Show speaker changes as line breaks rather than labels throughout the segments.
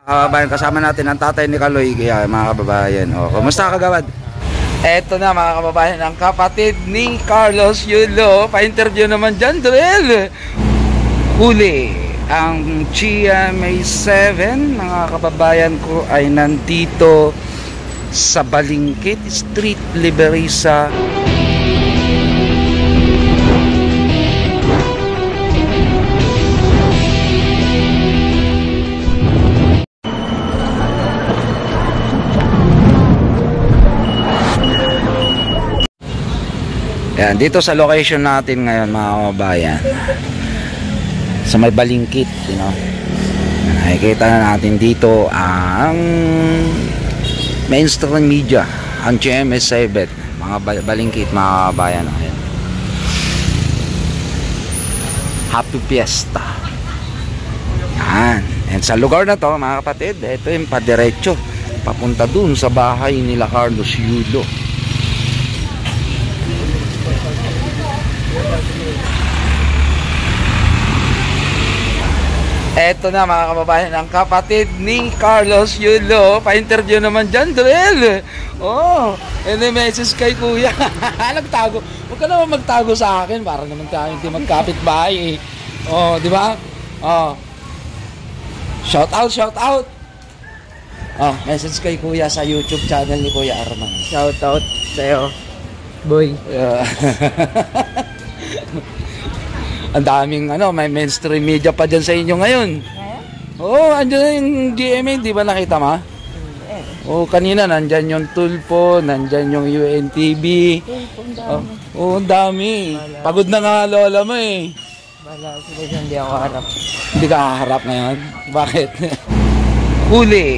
Kababayan, kasama natin ang tatay ni Kaloy, kaya mga kababayan. O, kumusta kagawad? Eto na mga kababayan, ang kapatid ni Carlos Yulo. Pa-interview naman dyan, Duel. Huli, ang GMA 7, mga kababayan ko, ay nandito sa Balingkit Street, Liberisa. Yan, dito sa location natin ngayon mga kababayan, sa may Balingkit, you know, nakikita na natin dito ang mainstream media, ang GMA 7, mga Balingkit mga kababayan. Ayan. Happy Fiesta. Yan. And sa lugar na to mga kapatid, ito yung padiretso papunta dun sa bahay nila Carlos Yulo. Eto na mga kababayan, ang kapatid ni Carlos Yulo. Pa-interview naman dyan, Duel. Oh, and then message kay kuya. Nagtago. Huwag ka naman magtago sa akin. Para naman tayo hindi magkapit bahay eh. Oh, di ba? Oh. Shout out, shout out. Oh, message kay kuya sa YouTube channel ni Kuya Arman.
Shout out sa'yo, boy.
Ang daming may mainstream media pa dyan sa inyo ngayon. Oo, andyan yung GMA, di ba nakita mo? Oo, kanina nandyan yung Tulpo, nandyan yung UNTV. Oo, ang dami. Pagod na nga lola mo eh.
Bala sila dyan, hindi ako harap.
Hindi ka haharap ngayon? Bakit? Huli,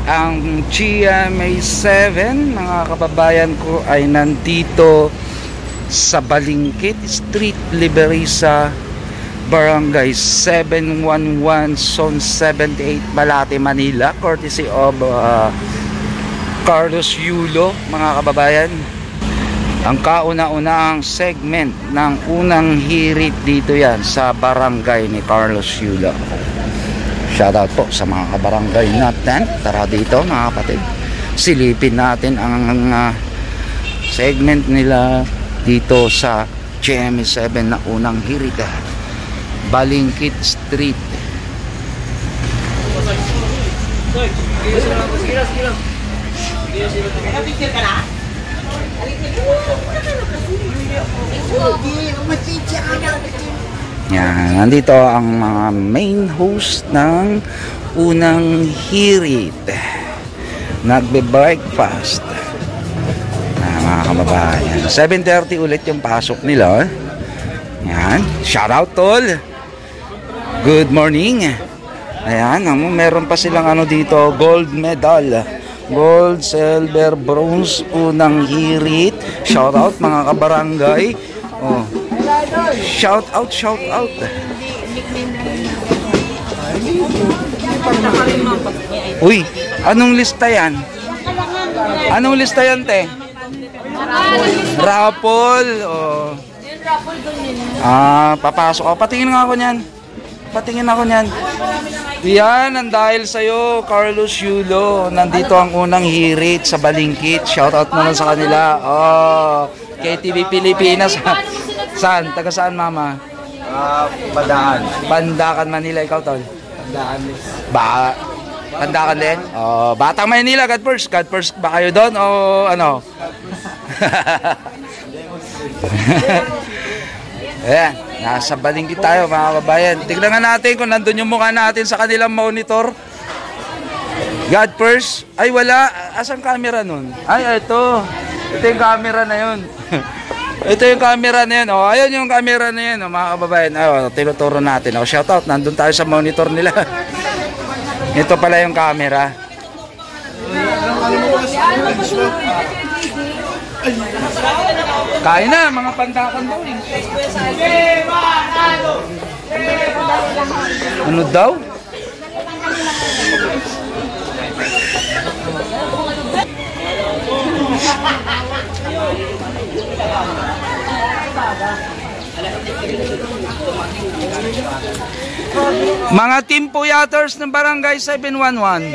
ang GMA 7, mga kababayan ko, ay nandito sa Balingkit Street, Liberisa, Barangay 711, Zone 78, Malate, Manila, courtesy of Carlos Yulo, mga kababayan. Ang kauna-unang segment ng unang hirit dito yan sa barangay ni Carlos Yulo. Shoutout po sa mga kabarangay natin. Tara dito mga kapatid, silipin natin ang segment nila dito sa GMA 7 na unang hirit, Balingkit Street. Yan, nandito ang mga main host ng unang hirit. Nagbe-breakfast. Mga kababayan, 7:30 ulit yung pasok nila. Yan, shout out tol. Good morning. Ayan, meron pa silang dito, gold medal, gold, silver, bronze, unang hirit. Shout out mga kabarangay. Oh, shout out, shout out. Uy, anong lista yan? Anong lista yan, te? Raffle. Oh. Papasok ako. Patingin nga ako niyan. Patingin ako niyan. Yan, ang dahil sa'yo, Carlos Yulo. Nandito ang unang hirit sa Balingkit. Shoutout muna sa kanila. Oh, KTV Pilipinas. Saan? Taga saan, mama?
Pandaan.
Pandakan, Manila. Ikaw, tol?
Pandaan.
Pandakan din? Oh, Batang Manila, God first. God first ba kayo doon? O ano? Ayan, nasa Balingkit tayo mga kabayan. Tignan nga natin kung nandun yung mukha natin sa kanilang monitor. God first. Ay wala, asang camera nun? Ay ito. Ito yung camera na yun. Ito yung camera na yun. Oh, ayun yung camera na yun, mga kababayan. Ay, tinuturo natin. Oh, shout out, nandun tayo sa monitor nila. Ito pala yung camera. Kain na, mga pandakan daw eh. Ano daw? Mga team puyaters ng Barangay 711.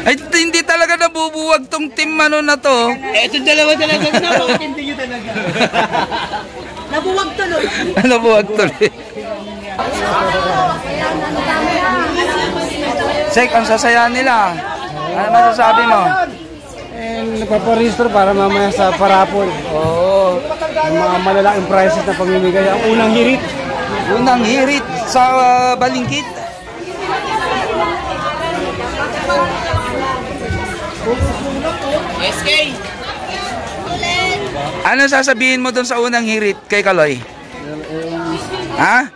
Ay, hindi talaga nabubuwag tong team ano na to.
Ito dalawa talaga na, hindi nyo talaga. Nabuwag tuloy.
Nabuwag tuloy. Sek, ang sasaya nila. Ano masasabi mo?
Nagpaparehistro para mamaya sa parapol.
Oo.
Ang mga malalaking prizes na pamimigay. Ang unang hirit.
Unang hirit sa Balingkit.
SK!
Ano sasabihin mo doon sa unang hirit kay Kaloy? Ha?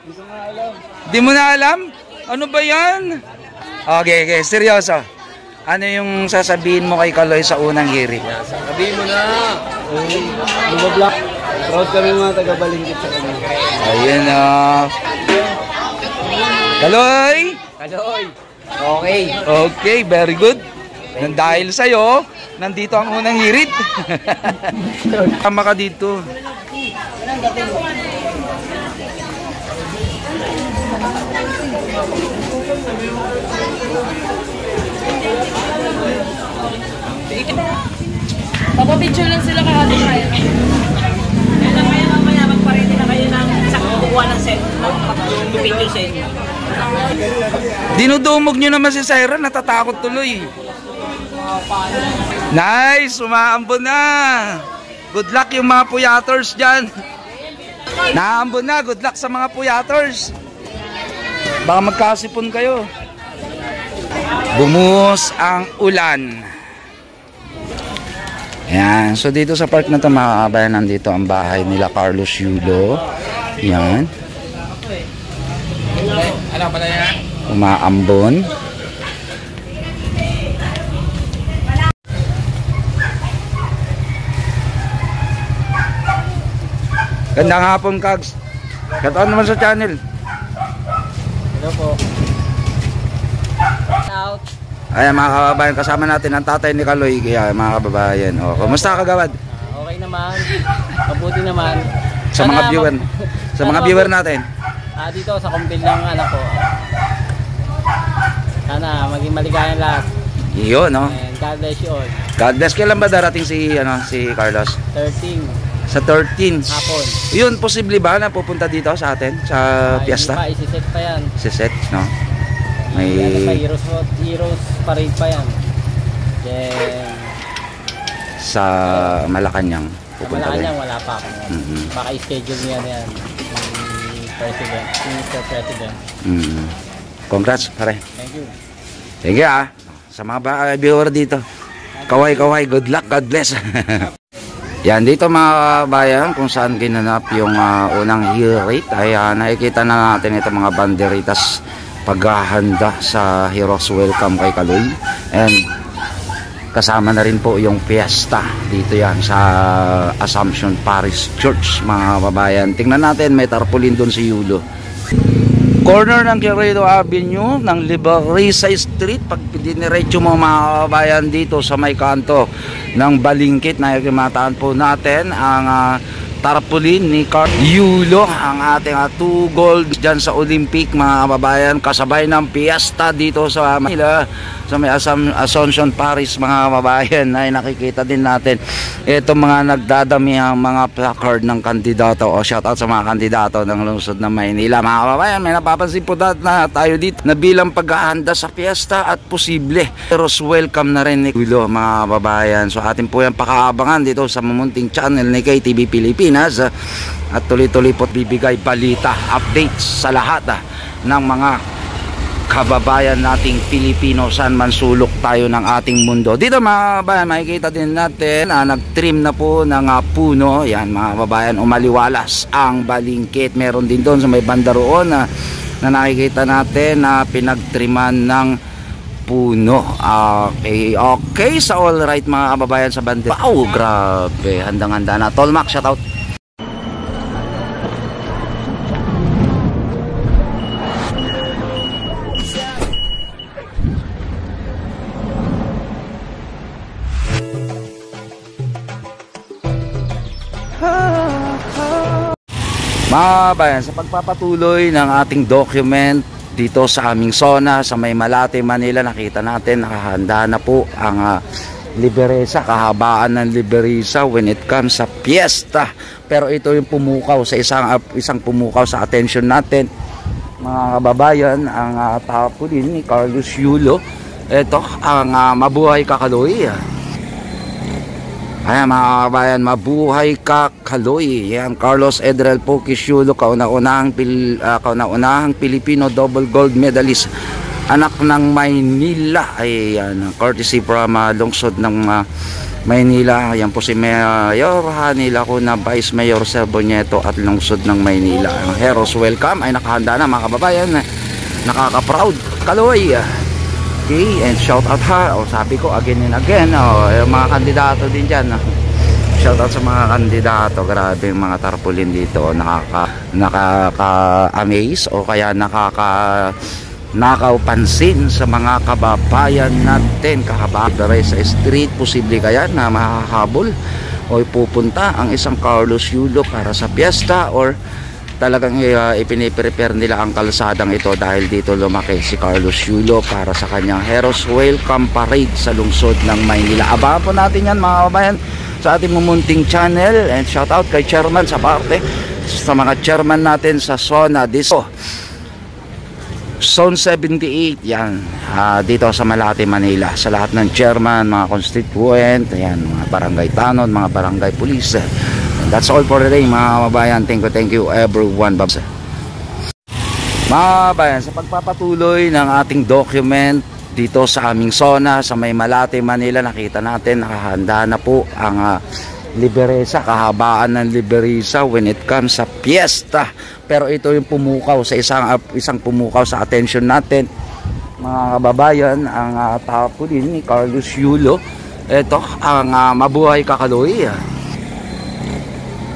Di mo na alam? Ano ba yan? Okay, okay, seryoso. Ano yung sasabihin mo kay Kaloy sa unang hirit?
Sabihin mo na. Lumablock. Proud kami mga taga-Balingkit sa kanya.
Ayun na. Kaloy!
Kaloy! Okay.
Okay, very good. Nang dahil sa'yo, nandito ang unang hirit. Tama ka dito.
Papapicture lang sila kahapon kayo.
Kailan kayo mamaya magparete na kayo ng isang kukuha ng set, mag-picture set.
Dinudumog nyo naman si Syra, natatakot tuloy. Nice, umaambon na. Good luck yung mga puyaters dyan. Naambon na, good luck sa mga puyaters. Baka magkasipon kayo. Bumuhos ang ulan. Yan, so dito sa park na ito mga kabayan, nandito ang bahay nila Carlos Yulo. Yan.
Ano pala yan?
Umaambon. Gandang hapon, Kags. Kataon naman sa channel.
Hello po. Out.
Ayan mga kababayan, kasama natin ang tatay ni Kaloy. Kaya mga kababayan, kumusta kagawad?
Okay naman. Mabuti naman.
Sa mga viewer, sa mga viewer natin.
Dito sa kumbil ng anak ko. Sana maging maligayang lahat.
Iyon, no?
And God bless you all.
God bless. Kailan ba darating si Carlos?
13
Sa 13.
hapon.
Yun, posible ba na pupunta dito sa atin? Sa piyesta?
Hindi pa, isiset pa yan.
Siset, no? May...
Ano pa, Heroes parade pa yan. Then,
Sa Malacanang
sa
pupunta ba
Malacanang
yun?
wala pa ako.
Mhm.
Baka i-schedule niya yan. President, Mr. President.
Congrats, pare.
Thank you.
Thank you, ah. Sa mga viewer dito. Kaway, kaway. Good luck. God bless. Yan, dito mga bayan, kung saan ginanap yung unang hirit, ay nakikita na natin itong mga banderitas paghahanda sa Heroes Welcome kay Kaloy. And kasama na rin po yung fiesta dito yan sa Assumption Parish Church mga babayan. Tingnan natin, may tarpaulin doon si Yulo. Corner ng Quirino Avenue ng Liberisa Street. Pag diniretso mo mga kababayan dito sa may kanto ng Balingkit, nakikimataan po natin ang tarpaulin ni Yulo, ang ating 2 gold dyan sa Olympic mga kababayan, kasabay ng fiesta dito sa Manila, sa may Assumption Parish mga kababayan. Ay nakikita din natin itong mga nagdadami ang mga placard ng kandidato o shoutout sa mga kandidato ng lungsod ng Maynila mga kababayan. May napapansin po na tayo dito na bilang paghahanda sa fiesta at posible Heroes Welcome na rin ni Yulo mga kababayan. So atin po yan pakaabangan dito sa mamunting channel ni KTV Pilipinas. At tuloy-tuloy po bibigay balita, updates sa lahat ng mga kababayan nating Pilipino saan man sulok tayo ng ating mundo. Dito mga kababayan, makikita din natin nag-trim na po ng puno. Yan mga kababayan, umaliwalas ang Balingkit. Meron din doon sa may banda roon na nakikita natin na pinagtriman ng puno. Okay, sa all right mga kababayan sa banda. Wow, grabe, handang-handa na. Tolmac, shoutout. Mga kabayan, sa pagpapatuloy ng ating document dito sa aming zona sa May Malate, Manila, nakita natin nakahanda na po ang Liberisa, kahabaan ng Liberisa when it comes sa piyesta. Pero ito yung pumukaw sa isang pumukaw sa attention natin, mga kababayan, ang tapulin ni Carlos Yulo. Ito ang Mabuhay Ka Kaloy. Ayan mga kabayan, Mabuhay Ka Kaloy. Yan, Carlos Edrel Pokis Yulo, kauna-unahang Pilipino double gold medalist, anak ng Maynila. Ayan, courtesy from lungsod ng Maynila. Yan po si Mayor Hanila ko na Vice Mayor Serbo Nieto at lungsod ng Maynila. Ang Heroes Welcome ay nakahanda na mga kababayan. Nakaka-proud Kaloy. Okay, and shout out ha. O, sabi ko again and again, yung mga kandidato din dyan. Shout out sa mga kandidato. Grabe yung mga tarpaulin dito. Nakaka-amaze o kaya nakakapansin sa mga kababayan natin. Kahabaan sa street, posible kaya na mahahabol o pupunta ang isang Carlos Yulo para sa piyesta, or talagang ipiniprepare nila ang kalsadang ito dahil dito lumaki si Carlos Yulo para sa kanyang Heroes Welcome Parade sa lungsod ng Maynila. Abangan po natin yan mga kababayan sa ating mumunting channel, and shout out kay chairman sa parte, sa mga chairman natin sa zona dito Zone 78 yan, dito sa Malate, Manila, sa lahat ng chairman, mga constituent, ayan, mga barangay tanod, mga barangay police. That's all for today mga kababayan. Thank you everyone. Mga kababayan, sa pagpapatuloy ng ating document dito sa aming zona sa May Malate, Manila, nakita natin nakahanda na po ang Liberisa, kahabaan ng Liberisa when it comes sa piyesta. Pero ito yung pumukaw sa isang pumukaw sa attention natin, mga kababayan, ang tapulin ni Carlos Yulo. Ito ang Mabuhay Ka Kaloy.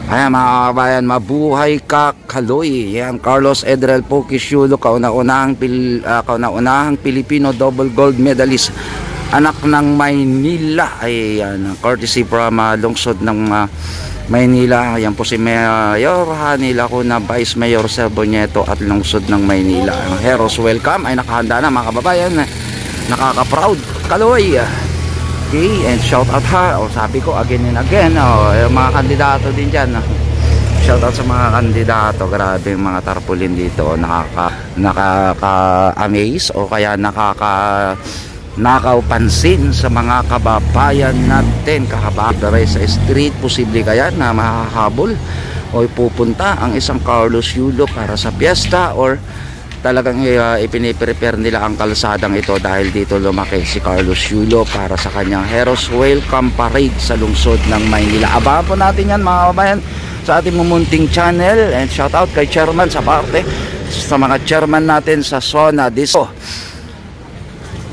Ayan mga kababayan, Mabuhay Ka Kaloy. Yan, Carlos Edrel Pokis Yulo, kauna-unahang Pilipino double gold medalist, anak ng Maynila. Ayan, courtesy from lungsod ng Maynila. Yan po si Mayor Hanila ko na Vice Mayor Serbo Nieto at lungsod ng Maynila. Ang Heroes Welcome ay nakahanda na mga kababayan. Nakaka-proud Kaloy. Okay, and shout out ha. O, sabi ko again and again, yung mga kandidato din dyan. Shout out sa mga kandidato. Grabe yung mga tarpaulin dito. Nakaka-amaze o kaya nakakapansin sa mga kababayan natin. Kahabaan sa street, posible kaya na mahahabol o pupunta ang isang Carlos Yulo para sa piyesta, or talagang ipiniprepare nila ang kalsadang ito dahil dito lumaki si Carlos Yulo para sa kanyang Heroes Welcome Parade sa lungsod ng Maynila. Abangan po natin yan mga kababayan sa ating mumunting channel, and shout out kay chairman sa parte, sa mga chairman natin sa zona dito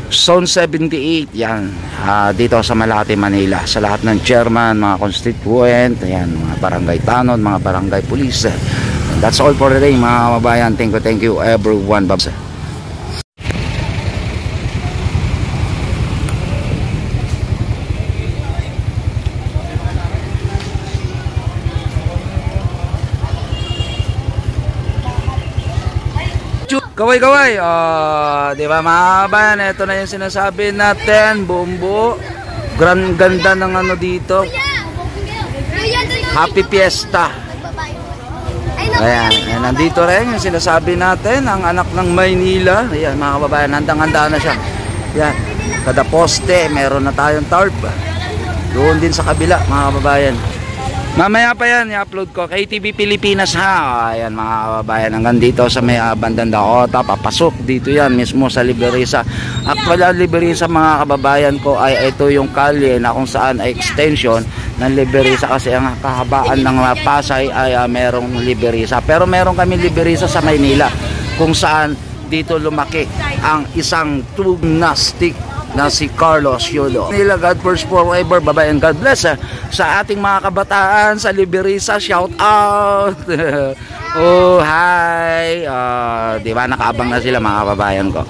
Zone 78 yan, dito sa Malate, Manila, sa lahat ng chairman, mga constituent, ayan, mga barangay tanod, mga barangay police. That's all for today mga kababayan. Thank you everyone. Kaway-kaway, di ba mga kababayan, ito na yung sinasabi natin, bumbu, ganda ng ano dito, Happy Fiesta. Ayan, nandito rin yung sinasabi natin, ang anak ng Maynila. Ayan mga kababayan, handang-handa na siya. Ayan, kada poste meron na tayong tarp. Doon din sa kabila mga kababayan. Mamaya pa yan, i-upload ko kay TV Pilipinas ha. Ayan mga kababayan, hanggang dito sa may bandang Dakota, papasok dito yan mismo sa Liberisa. Actually ang Liberisa mga kababayan ko ay ito yung kalye na kung saan ay extension ng Liberisa, kasi ang kahabaan ng Pasay ay merong Liberisa. Pero meron kami Liberisa sa Maynila kung saan dito lumaki ang isang gymnastic na si Carlos Yulo. Nila, God first forever, bye-bye and God bless sa ating mga kabataan sa Liberisa. Shout out. Oh, hi. Di ba nakaabang na sila mga kababayan ko.